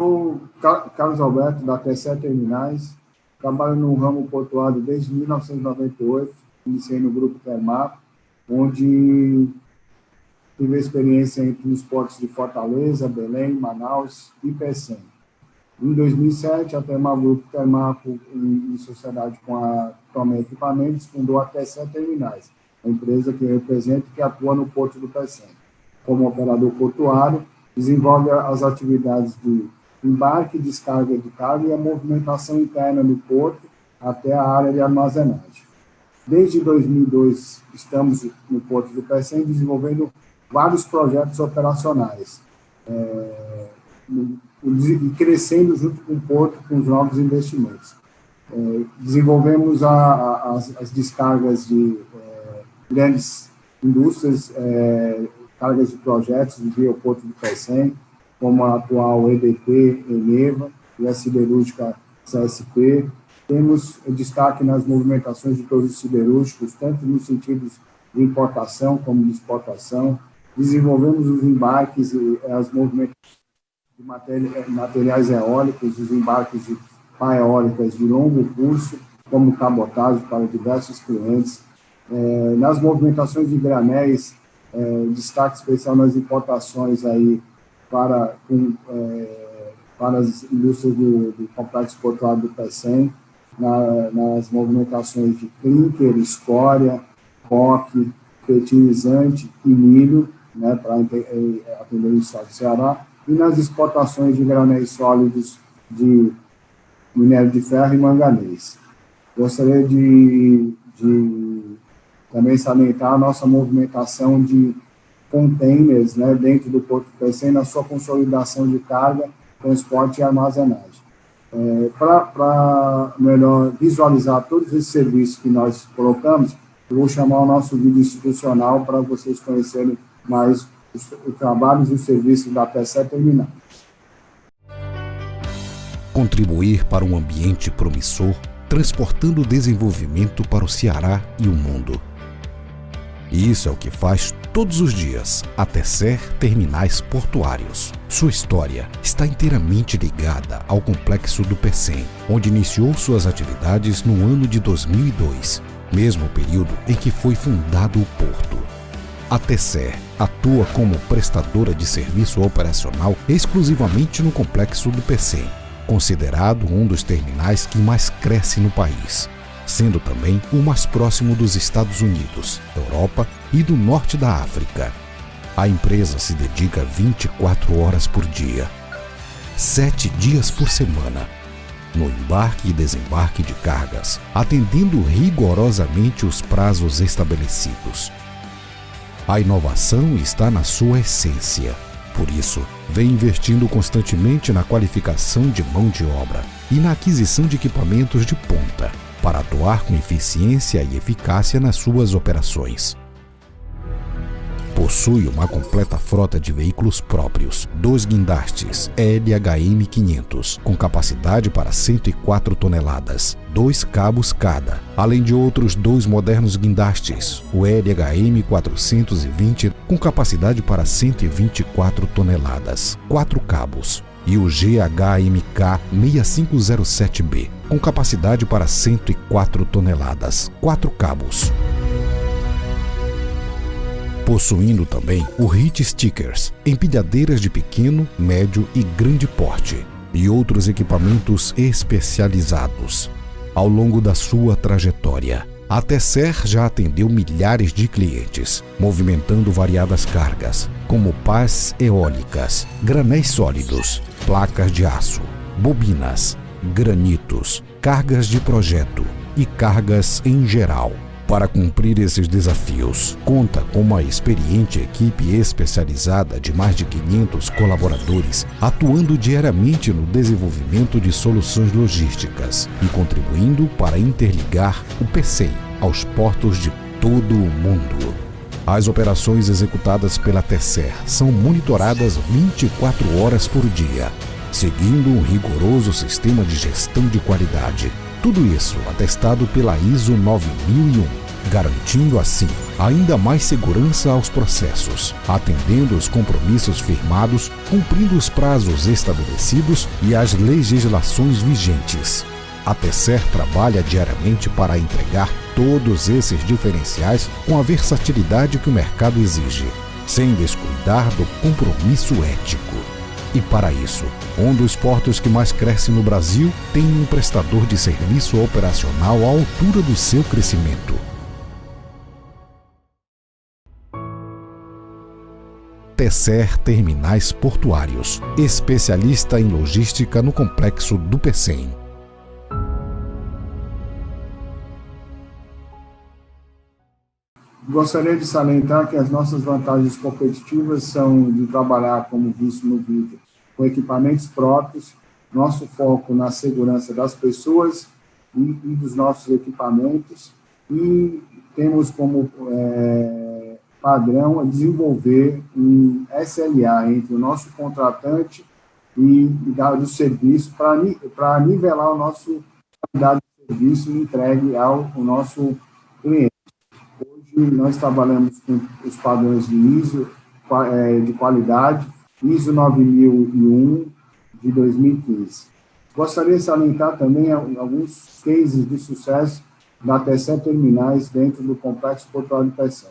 Sou Carlos Alberto, da TCE Terminais, trabalho no ramo portuário desde 1998, iniciei no Grupo Termaco, onde tive experiência entre os portos de Fortaleza, Belém, Manaus e Pecém. Em 2007, a Grupo Termaco, em sociedade com a Toma Equipamentos, fundou a TCE Terminais, a empresa que eu represento e que atua no Porto do Pecém. Como operador portuário, desenvolve as atividades de embarque e descarga de carga e a movimentação interna no porto até a área de armazenagem. Desde 2002, estamos no Porto do Pecém desenvolvendo vários projetos operacionais e crescendo junto com o Porto com os novos investimentos. Desenvolvemos as descargas de grandes indústrias, cargas de projetos via o Porto do Pecém, como a atual EDP, Eneva e a siderúrgica CSP. Temos destaque nas movimentações de produtos siderúrgicos, tanto nos sentidos de importação como de exportação. Desenvolvemos os embarques e as movimentações de materiais eólicos, os embarques de pá eólicas de longo curso, como cabotagem para diversos clientes. Nas movimentações de granéis, destaque especial nas importações aí para as indústrias do complexo portuário do Pecém, nas movimentações de clinker, escória, coque, fertilizante e milho, né, para atender o estado do Ceará, e nas exportações de granéis sólidos de minério de ferro e manganês. Gostaria de também salientar a nossa movimentação de containers, né, dentro do Porto do Pecém, na sua consolidação de carga, transporte e armazenagem. Para melhor visualizar todos esses serviços que nós colocamos, eu vou chamar o nosso vídeo institucional para vocês conhecerem mais os trabalhos e os serviços da TCE Terminais. Contribuir para um ambiente promissor, transportando desenvolvimento para o Ceará e o mundo. E isso é o que faz todos os dias a TCE Terminais Portuários. Sua história está inteiramente ligada ao Complexo do Pecém, onde iniciou suas atividades no ano de 2002, mesmo período em que foi fundado o porto. A TCE atua como prestadora de serviço operacional exclusivamente no Complexo do Pecém, considerado um dos terminais que mais cresce no país, sendo também o mais próximo dos Estados Unidos, Europa e do norte da África. A empresa se dedica 24 horas por dia, 7 dias por semana, no embarque e desembarque de cargas, atendendo rigorosamente os prazos estabelecidos. A inovação está na sua essência. Por isso, vem investindo constantemente na qualificação de mão de obra e na aquisição de equipamentos de ponta, para atuar com eficiência e eficácia nas suas operações. Possui uma completa frota de veículos próprios, 2 guindastes LHM 500, com capacidade para 104 toneladas, 2 cabos cada, além de outros 2 modernos guindastes, o LHM 420, com capacidade para 124 toneladas, 4 cabos, e o GHMK 6507B, com capacidade para 104 toneladas, 4 cabos. Possuindo também o HIT Stickers, empilhadeiras de pequeno, médio e grande porte, e outros equipamentos especializados. Ao longo da sua trajetória, a TCE já atendeu milhares de clientes, movimentando variadas cargas, como pás eólicas, granéis sólidos, placas de aço, bobinas, granitos, cargas de projeto e cargas em geral. Para cumprir esses desafios, conta com uma experiente equipe especializada de mais de 500 colaboradores, atuando diariamente no desenvolvimento de soluções logísticas e contribuindo para interligar o Pecém aos portos de todo o mundo. As operações executadas pela TCE são monitoradas 24 horas por dia, seguindo um rigoroso sistema de gestão de qualidade. Tudo isso atestado pela ISO 9001, garantindo assim ainda mais segurança aos processos, atendendo os compromissos firmados, cumprindo os prazos estabelecidos e as legislações vigentes. A Tesser trabalha diariamente para entregar todos esses diferenciais com a versatilidade que o mercado exige, sem descuidar do compromisso ético. E para isso, um dos portos que mais cresce no Brasil tem um prestador de serviço operacional à altura do seu crescimento. Tesser Terminais Portuários, especialista em logística no complexo do Pecém. Gostaria de salientar que as nossas vantagens competitivas são de trabalhar, como visto no vídeo, com equipamentos próprios, nosso foco na segurança das pessoas e dos nossos equipamentos, e temos como padrão a desenvolver um SLA entre o nosso contratante e do serviço para nivelar a nossa qualidade de serviço entregue ao nosso cliente. Hoje nós trabalhamos com os padrões de ISO de qualidade, ISO 9001 de 2015. Gostaria de salientar também alguns cases de sucesso da Tesser Terminais dentro do Complexo Portuário do Pecém.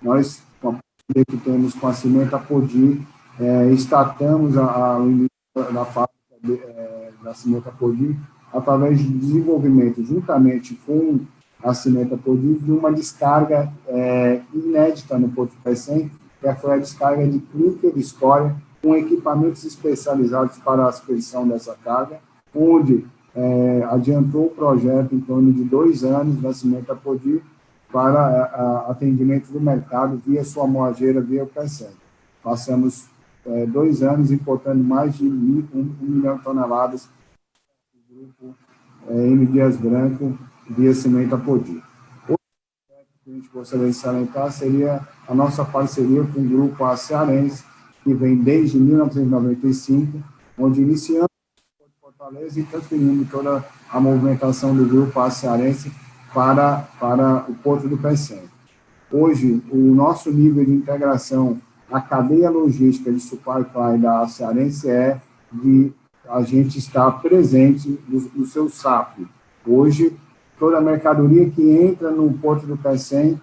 Nós, com a parceria que temos com a Cimenta Podi, startamos o início da fábrica da Cimenta Podi através de desenvolvimento, juntamente com a Cimenta Podi, de uma descarga inédita no Porto do Pecém, que foi a descarga de clínica de escória, com equipamentos especializados para a aspersão dessa carga, onde adiantou o projeto em torno de 2 anos da Cimenta Podi para atendimento do mercado via sua moageira, via o Pecém. Passamos 2 anos importando mais de 1 milhão de toneladas do grupo M. Dias Branco via Cimenta Podi. Outro projeto que a gente gostaria de salientar seria a nossa parceria com o grupo Cearense, que vem desde 1995, onde iniciamos em Fortaleza e transferimos toda a movimentação do grupo Cearense para o Porto do Pecém. Hoje, o nosso nível de integração, a cadeia logística de supply chain da Cearense de a gente estar presente no seu SAP. Hoje, toda a mercadoria que entra no Porto do Pecém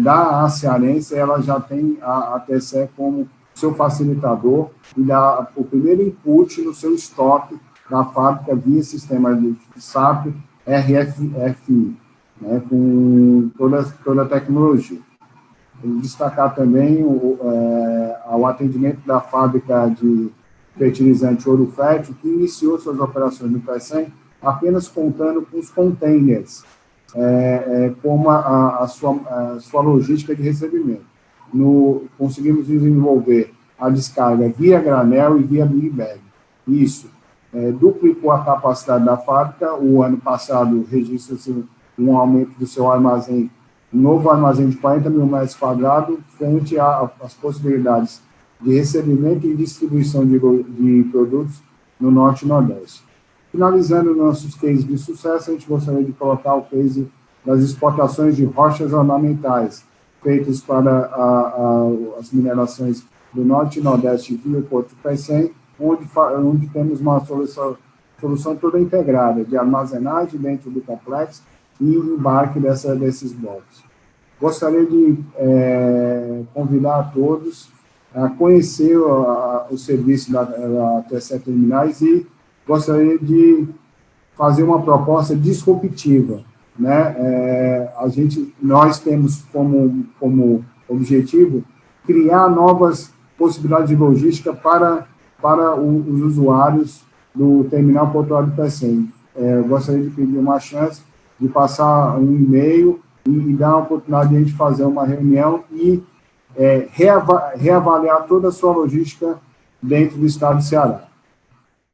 da Cearense, ela já tem a Tesser como seu facilitador e dá o primeiro input no seu estoque da fábrica via sistema de SAP RFI, né, com toda a tecnologia. Destacar também o atendimento da fábrica de fertilizante Ouro Fértil, que iniciou suas operações no Pecém apenas contando com os containers, como a sua logística de recebimento. Conseguimos desenvolver a descarga via granel e via big bag. Isso duplicou a capacidade da fábrica. O ano passado registra-se um aumento do seu armazém, um novo armazém de 40 mil metros quadrados, frente às possibilidades de recebimento e distribuição de produtos no Norte e Nordeste. Finalizando nossos cases de sucesso, a gente gostaria de colocar o case das exportações de rochas ornamentais, feitas para as minerações do Norte e Nordeste via o Porto do Pecém, onde temos uma solução toda integrada, de armazenagem dentro do complexo e embarque desses blocos. Gostaria de convidar a todos a conhecer o serviço da Tesser Terminais e gostaria de fazer uma proposta disruptiva, né? Nós temos como objetivo criar novas possibilidades de logística para os usuários do Terminal Portuário do Pecém. Gostaria de pedir uma chance de passar um e-mail e dar a oportunidade de a gente fazer uma reunião e reavaliar toda a sua logística dentro do estado do Ceará.